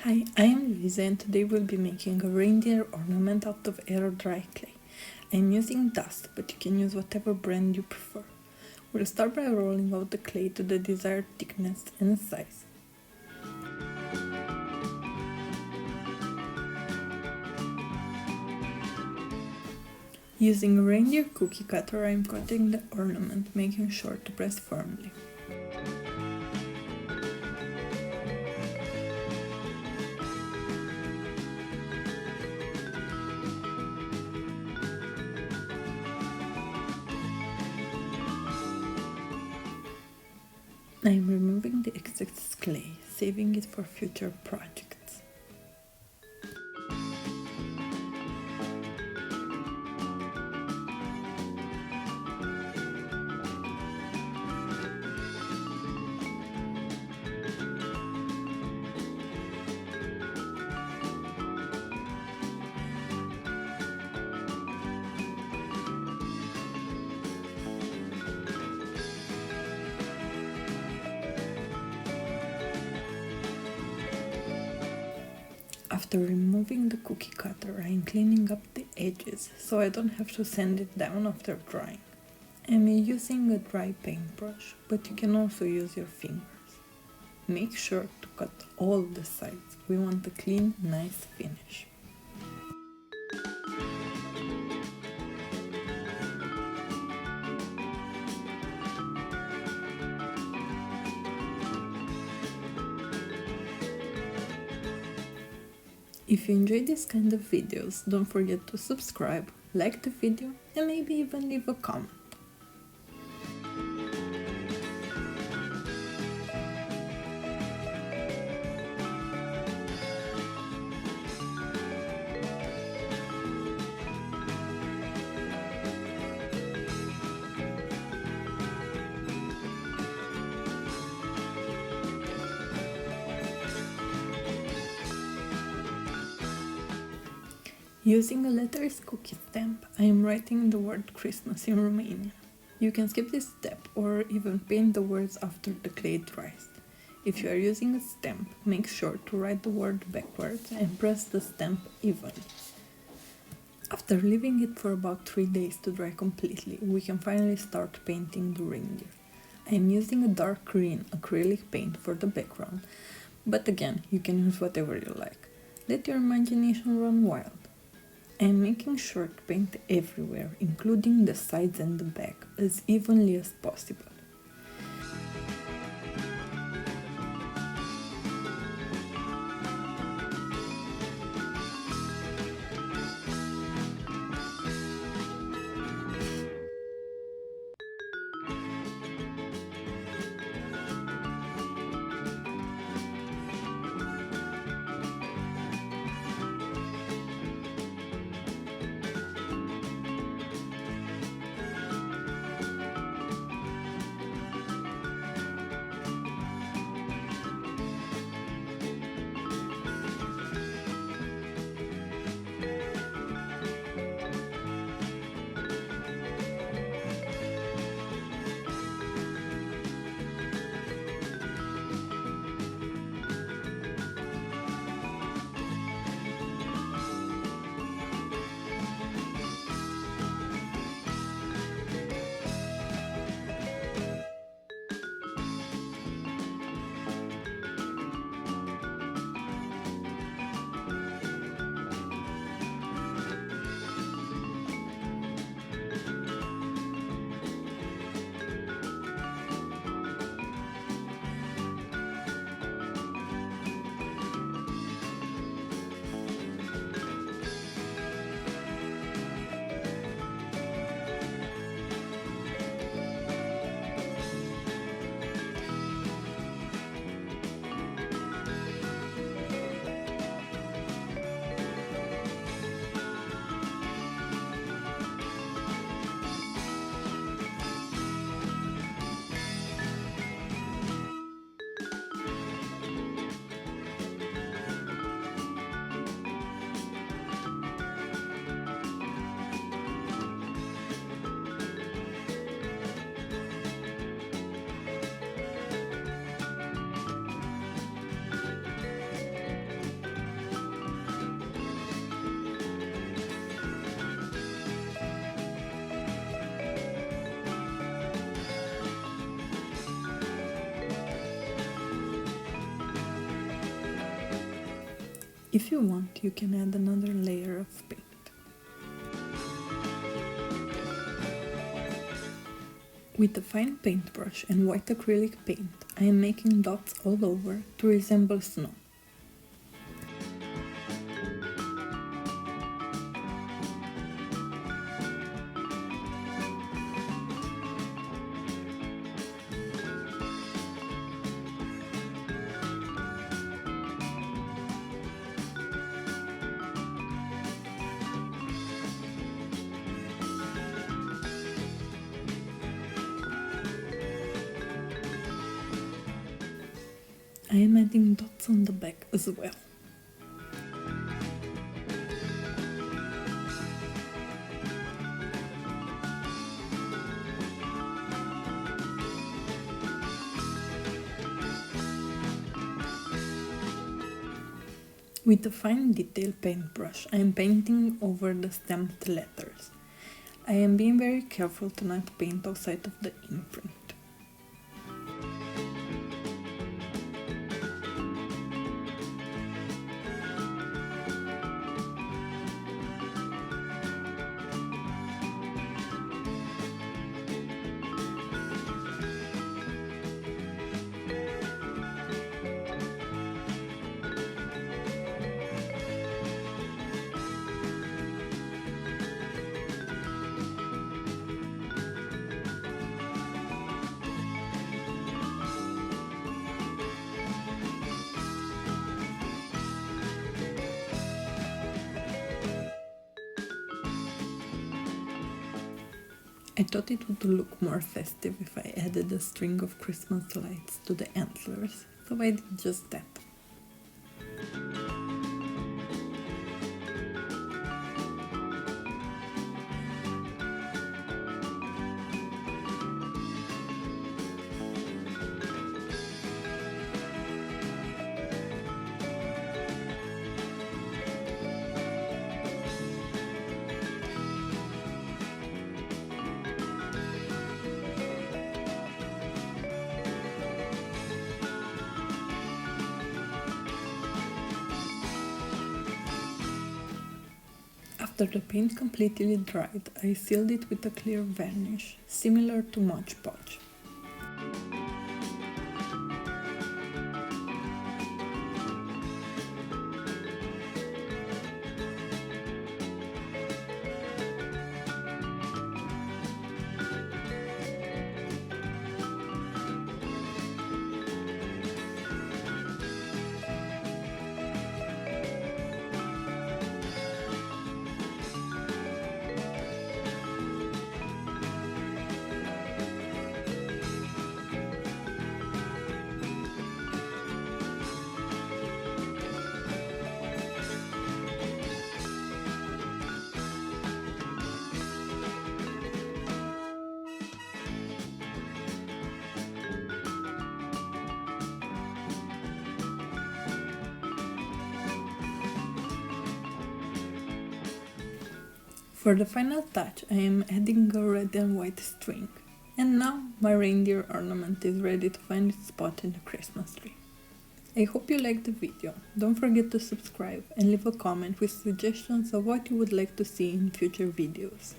Hi, I am Luiza and today we'll be making a reindeer ornament out of air dry clay. I am using dust, but you can use whatever brand you prefer. We'll start by rolling out the clay to the desired thickness and size. Using a reindeer cookie cutter, I am cutting the ornament, making sure to press firmly. I am removing the excess clay, saving it for future projects. After removing the cookie cutter, I am cleaning up the edges so I don't have to sand it down after drying. I am using a dry paintbrush, but you can also use your fingers. Make sure to cut all the sides. We want a clean, nice finish. If you enjoy this kind of videos, don't forget to subscribe, like the video and maybe even leave a comment. Using a letters cookie stamp, I am writing the word Christmas in Romanian. You can skip this step or even paint the words after the clay dries. If you are using a stamp, make sure to write the word backwards and press the stamp evenly. After leaving it for about 3 days to dry completely, we can finally start painting the reindeer. I am using a dark green acrylic paint for the background, but again, you can use whatever you like. Let your imagination run wild. I am making sure to paint everywhere, including the sides and the back, as evenly as possible. If you want, you can add another layer of paint. With a fine paintbrush and white acrylic paint, I am making dots all over to resemble snow. I am adding dots on the back as well. With a fine detail paintbrush, I am painting over the stamped letters. I am being very careful to not paint outside of the imprint. I thought it would look more festive if I added a string of Christmas lights to the antlers, so I did just that. After the paint completely dried, I sealed it with a clear varnish, similar to Modge Podge. For the final touch, I am adding a red and white string. And now my reindeer ornament is ready to find its spot in the Christmas tree. I hope you liked the video. Don't forget to subscribe and leave a comment with suggestions of what you would like to see in future videos.